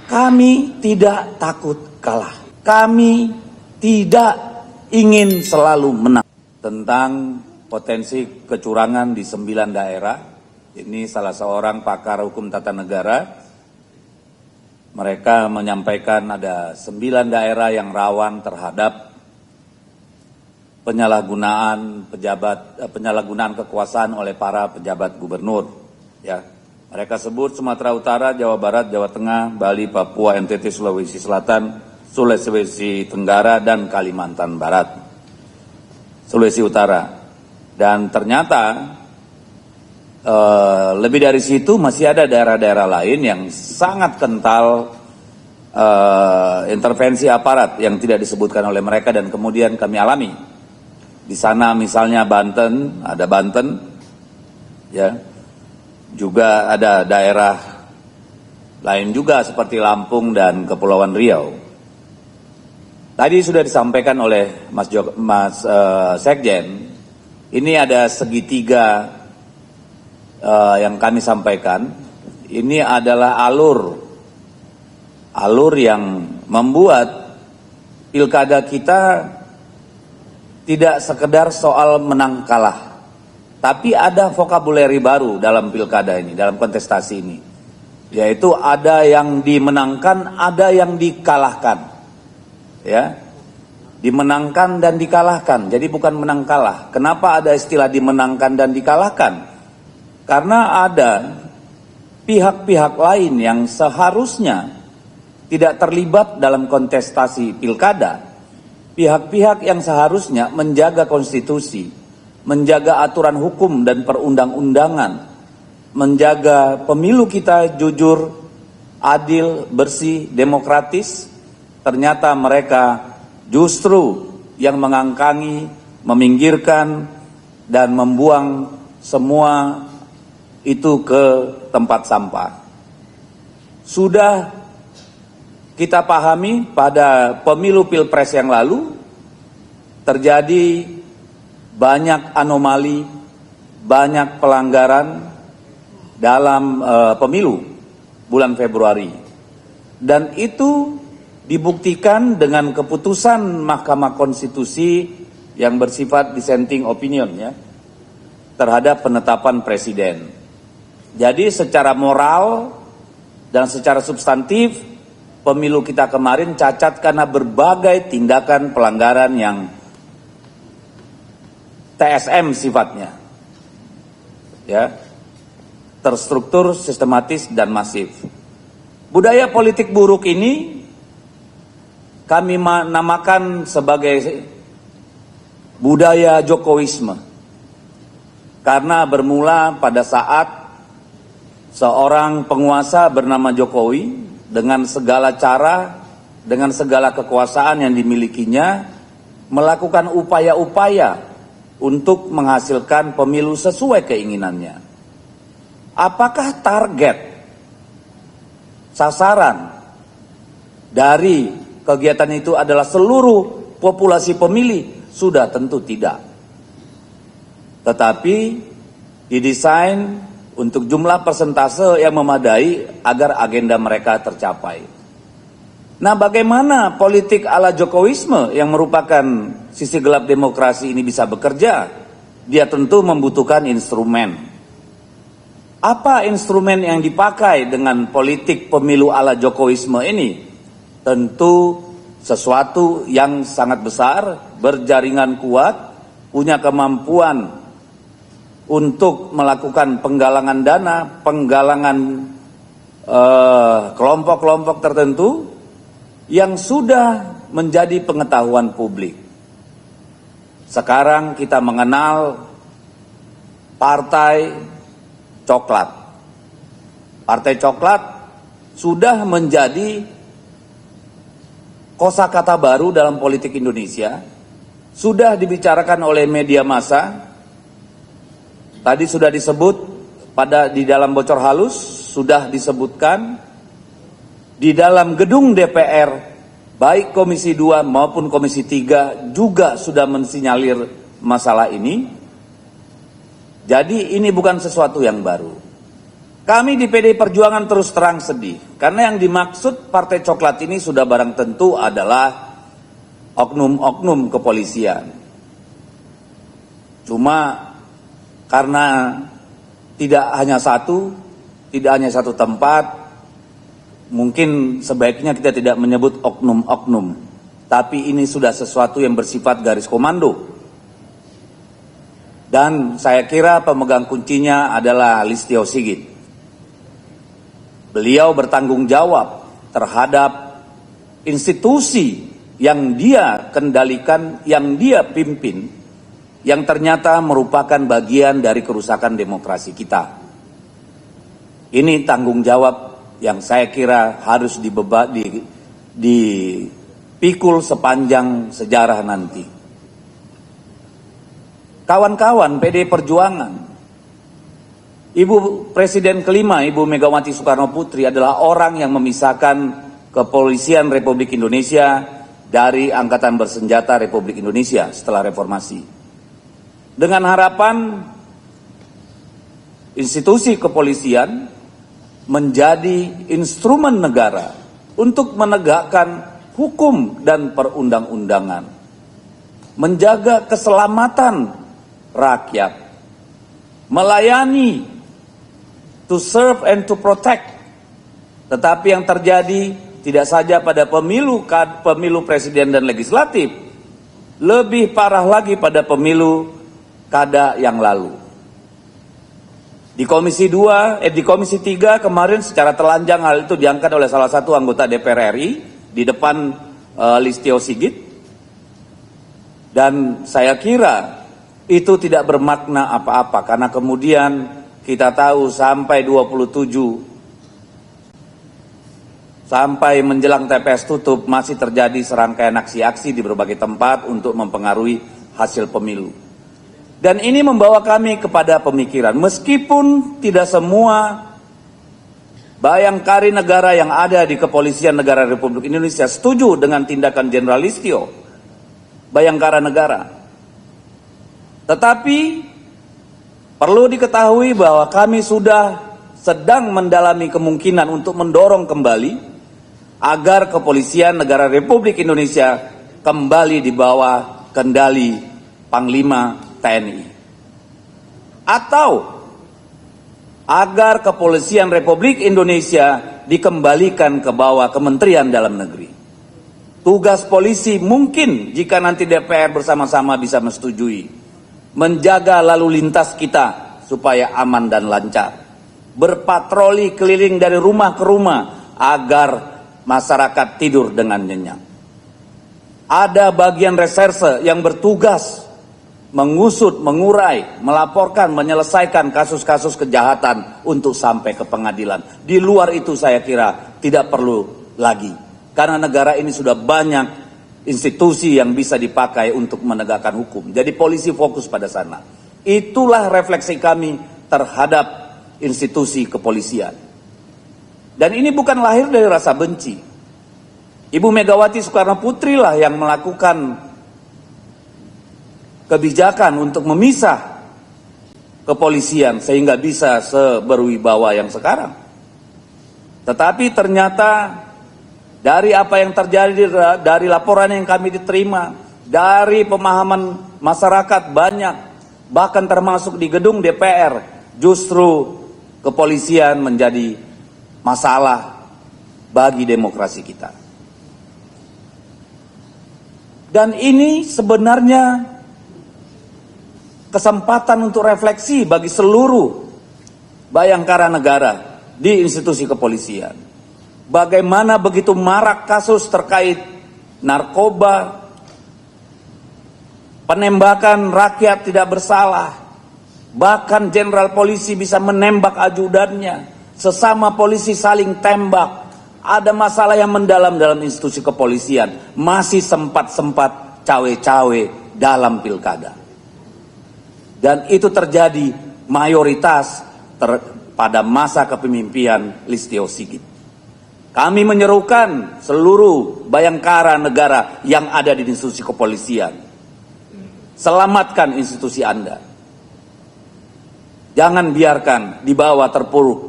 Kami tidak takut kalah. Kami tidak ingin selalu menang. Tentang potensi kecurangan di 9 daerah, ini salah seorang pakar hukum tata negara. Mereka menyampaikan ada 9 daerah yang rawan terhadap penyalahgunaan kekuasaan oleh para pejabat gubernur. Ya, mereka sebut Sumatera Utara, Jawa Barat, Jawa Tengah, Bali, Papua, NTT, Sulawesi Selatan, Sulawesi Tenggara, dan Kalimantan Barat, Sulawesi Utara. Dan ternyata lebih dari situ masih ada daerah-daerah lain yang sangat kental intervensi aparat yang tidak disebutkan oleh mereka dan kemudian kami alami. Di sana misalnya Banten, ada Banten, ya, juga ada daerah lain juga seperti Lampung dan Kepulauan Riau. Tadi sudah disampaikan oleh Mas Sekjen, ini ada segitiga yang kami sampaikan. Ini adalah alur yang membuat pilkada kita tidak sekedar soal menang kalah, tapi ada vokabuleri baru dalam pilkada ini, dalam kontestasi ini, yaitu ada yang dimenangkan, ada yang dikalahkan, ya, dimenangkan dan dikalahkan. Jadi bukan menang kalah. Kenapa ada istilah dimenangkan dan dikalahkan? Karena ada pihak-pihak lain yang seharusnya tidak terlibat dalam kontestasi pilkada. Pihak-pihak yang seharusnya menjaga konstitusi, menjaga aturan hukum dan perundang-undangan, menjaga pemilu kita jujur, adil, bersih, demokratis, ternyata mereka justru yang mengangkangi, meminggirkan, dan membuang semua itu ke tempat sampah. Sudah kita pahami pada pemilu pilpres yang lalu terjadi banyak anomali, banyak pelanggaran dalam pemilu bulan Februari. Dan itu dibuktikan dengan keputusan Mahkamah Konstitusi yang bersifat dissenting opinion, ya, terhadap penetapan presiden. Jadi secara moral dan secara substantif pemilu kita kemarin cacat karena berbagai tindakan pelanggaran yang TSM sifatnya, ya, terstruktur, sistematis, dan masif. Budaya politik buruk ini kami namakan sebagai budaya Jokowisme, karena bermula pada saat seorang penguasa bernama Jokowi dengan segala cara, dengan segala kekuasaan yang dimilikinya, melakukan upaya-upaya untuk menghasilkan pemilu sesuai keinginannya. Apakah target, sasaran dari kegiatan itu adalah seluruh populasi pemilih? Sudah tentu tidak. Tetapi didesain untuk jumlah persentase yang memadai agar agenda mereka tercapai. Nah, bagaimana politik ala Jokowisme yang merupakan sisi gelap demokrasi ini bisa bekerja? Dia tentu membutuhkan instrumen. Apa instrumen yang dipakai dengan politik pemilu ala Jokowisme ini? Tentu sesuatu yang sangat besar, berjaringan kuat, punya kemampuan untuk melakukan penggalangan dana, penggalangan kelompok-kelompok tertentu yang sudah menjadi pengetahuan publik. Sekarang kita mengenal Partai Coklat. Partai Coklat sudah menjadi kosakata baru dalam politik Indonesia, sudah dibicarakan oleh media massa. Tadi sudah disebut di dalam bocor halus, sudah disebutkan di dalam gedung DPR, baik Komisi 2 maupun Komisi 3 juga sudah mensinyalir masalah ini. Jadi ini bukan sesuatu yang baru. Kami di PDI Perjuangan terus terang sedih, karena yang dimaksud Partai Coklat ini sudah barang tentu adalah oknum-oknum kepolisian. Cuma karena tidak hanya satu tempat, mungkin sebaiknya kita tidak menyebut oknum-oknum, tapi ini sudah sesuatu yang bersifat garis komando. Dan saya kira pemegang kuncinya adalah Listio Sigit. Beliau bertanggung jawab terhadap institusi yang dia kendalikan, yang dia pimpin, yang ternyata merupakan bagian dari kerusakan demokrasi kita. Ini tanggung jawab yang saya kira harus dipikul sepanjang sejarah nanti. Kawan-kawan PDI Perjuangan, Ibu Presiden kelima, Ibu Megawati Soekarno Putri adalah orang yang memisahkan Kepolisian Republik Indonesia dari Angkatan Bersenjata Republik Indonesia setelah reformasi. Dengan harapan institusi kepolisian menjadi instrumen negara untuk menegakkan hukum dan perundang-undangan, menjaga keselamatan rakyat, melayani, to serve and to protect. Tetapi yang terjadi tidak saja pada pemilu presiden dan legislatif, lebih parah lagi pada pemilu kada yang lalu. Di Komisi 3 kemarin secara telanjang hal itu diangkat oleh salah satu anggota DPR RI di depan Listio Sigit. Dan saya kira itu tidak bermakna apa-apa, karena kemudian kita tahu sampai 27 sampai menjelang TPS tutup masih terjadi serangkaian aksi-aksi di berbagai tempat untuk mempengaruhi hasil pemilu. Dan ini membawa kami kepada pemikiran, meskipun tidak semua bayangkari negara yang ada di Kepolisian Negara Republik Indonesia setuju dengan tindakan Jenderal Listio, Bayangkara Negara, tetapi perlu diketahui bahwa kami sudah sedang mendalami kemungkinan untuk mendorong kembali agar Kepolisian Negara Republik Indonesia kembali di bawah kendali Panglima TNI. Atau agar Kepolisian Republik Indonesia dikembalikan ke bawah Kementerian Dalam Negeri. Tugas polisi mungkin jika nanti DPR bersama-sama bisa menyetujui, menjaga lalu lintas kita supaya aman dan lancar, berpatroli keliling dari rumah ke rumah agar masyarakat tidur dengan nyenyak. Ada bagian reserse yang bertugas mengusut, mengurai, melaporkan, menyelesaikan kasus-kasus kejahatan untuk sampai ke pengadilan. Di luar itu saya kira tidak perlu lagi, karena negara ini sudah banyak institusi yang bisa dipakai untuk menegakkan hukum. Jadi polisi fokus pada sana. Itulah refleksi kami terhadap institusi kepolisian. Dan ini bukan lahir dari rasa benci. Ibu Megawati Soekarno Putri lah yang melakukan kebijakan untuk memisah kepolisian sehingga bisa seberwibawa yang sekarang. Tetapi ternyata dari apa yang terjadi, dari laporan yang kami diterima, dari pemahaman masyarakat banyak, bahkan termasuk di gedung DPR, justru kepolisian menjadi masalah bagi demokrasi kita. Dan ini sebenarnya kesempatan untuk refleksi bagi seluruh bayangkara negara di institusi kepolisian. Bagaimana begitu marak kasus terkait narkoba, penembakan rakyat tidak bersalah, bahkan jenderal polisi bisa menembak ajudannya, sesama polisi saling tembak, ada masalah yang mendalam dalam institusi kepolisian, masih sempat-sempat cawe-cawe dalam pilkada. Dan itu terjadi mayoritas pada masa kepemimpinan Listio Sigit. Kami menyerukan seluruh bayangkara negara yang ada di institusi kepolisian, selamatkan institusi Anda. Jangan biarkan di bawah terpuruk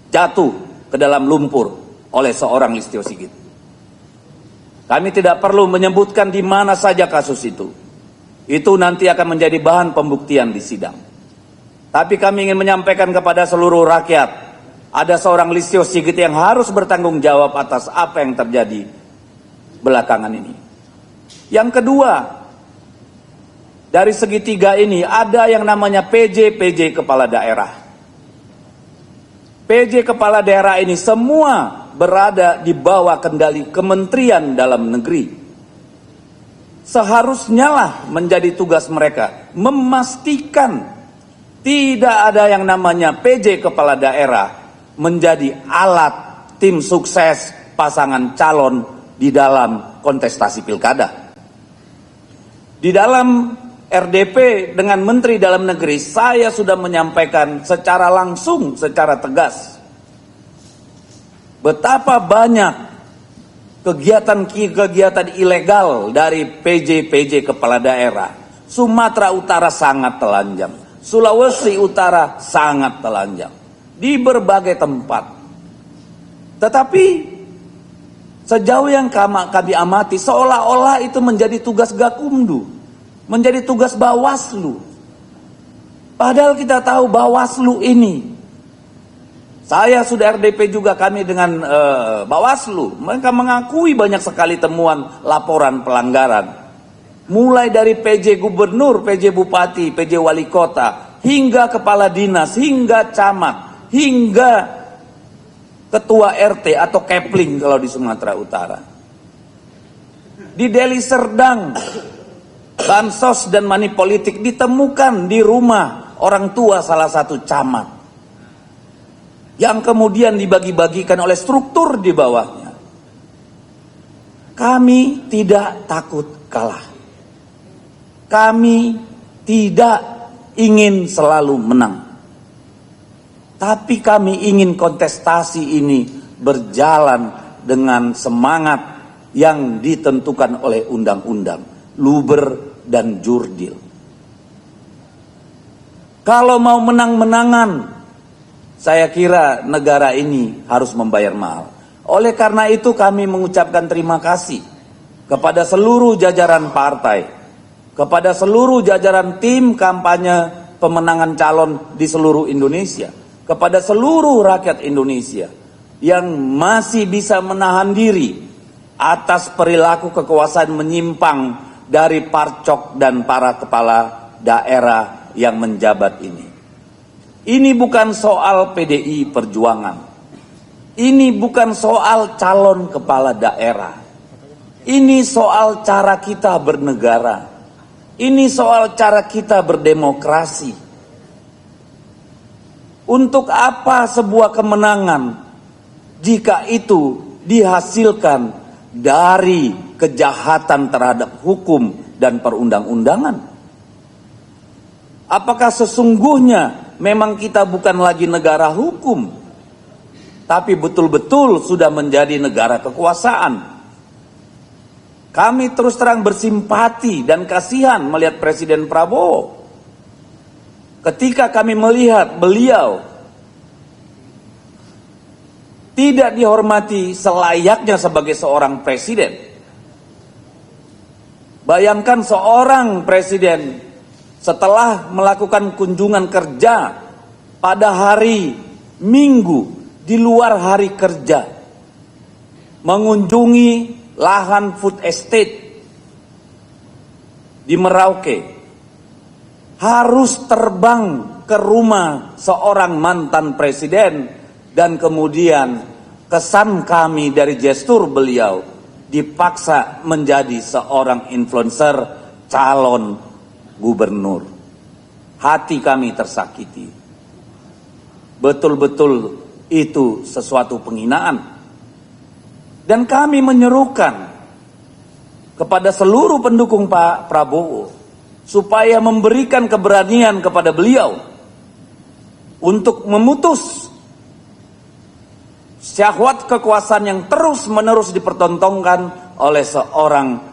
jatuh ke dalam lumpur oleh seorang Listio Sigit. Kami tidak perlu menyebutkan di mana saja kasus itu. Itu nanti akan menjadi bahan pembuktian di sidang. Tapi kami ingin menyampaikan kepada seluruh rakyat, ada seorang Listio Sigit yang harus bertanggung jawab atas apa yang terjadi belakangan ini. Yang kedua, dari segitiga ini ada yang namanya PJ kepala daerah. PJ kepala daerah ini semua berada di bawah kendali Kementerian Dalam Negeri. Seharusnya lah menjadi tugas mereka memastikan tidak ada yang namanya PJ kepala daerah menjadi alat tim sukses pasangan calon di dalam kontestasi pilkada. Di dalam RDP dengan Menteri Dalam Negeri, saya sudah menyampaikan secara langsung, secara tegas, betapa banyak kegiatan-kegiatan ilegal dari PJ kepala daerah. Sumatera Utara sangat telanjang, Sulawesi Utara sangat telanjang, di berbagai tempat. Tetapi sejauh yang kami amati, seolah-olah itu menjadi tugas Gakumdu, menjadi tugas Bawaslu. Padahal kita tahu Bawaslu ini, saya sudah RDP juga kami dengan Bawaslu, mereka mengakui banyak sekali temuan laporan pelanggaran. Mulai dari PJ Gubernur, PJ Bupati, PJ Wali Kota, hingga Kepala Dinas, hingga Camat, hingga Ketua RT atau Kepling kalau di Sumatera Utara. Di Deli Serdang, bansos dan money politik ditemukan di rumah orang tua salah satu camat, yang kemudian dibagi-bagikan oleh struktur di bawahnya. Kami tidak takut kalah. Kami tidak ingin selalu menang. Tapi kami ingin kontestasi ini berjalan dengan semangat yang ditentukan oleh undang-undang, luber dan jurdil. Kalau mau menang-menangan, saya kira negara ini harus membayar mahal. Oleh karena itu kami mengucapkan terima kasih kepada seluruh jajaran partai, kepada seluruh jajaran tim kampanye pemenangan calon di seluruh Indonesia, kepada seluruh rakyat Indonesia yang masih bisa menahan diri atas perilaku kekuasaan menyimpang dari parcok dan para kepala daerah yang menjabat ini. Ini bukan soal PDI Perjuangan. Ini bukan soal calon kepala daerah. Ini soal cara kita bernegara. Ini soal cara kita berdemokrasi. Untuk apa sebuah kemenangan jika itu dihasilkan dari kejahatan terhadap hukum dan perundang-undangan? Apakah sesungguhnya memang kita bukan lagi negara hukum, tapi betul-betul sudah menjadi negara kekuasaan? Kami terus terang bersimpati dan kasihan melihat Presiden Prabowo. Ketika kami melihat beliau tidak dihormati selayaknya sebagai seorang presiden. Bayangkan seorang presiden setelah melakukan kunjungan kerja pada hari Minggu di luar hari kerja, mengunjungi lahan food estate di Merauke, harus terbang ke rumah seorang mantan presiden, dan kemudian kesan kami dari gestur beliau dipaksa menjadi seorang influencer calon gubernur. Hati kami tersakiti. Betul-betul itu sesuatu penghinaan. Dan kami menyerukan kepada seluruh pendukung Pak Prabowo supaya memberikan keberanian kepada beliau untuk memutus syahwat kekuasaan yang terus-menerus dipertontonkan oleh seorang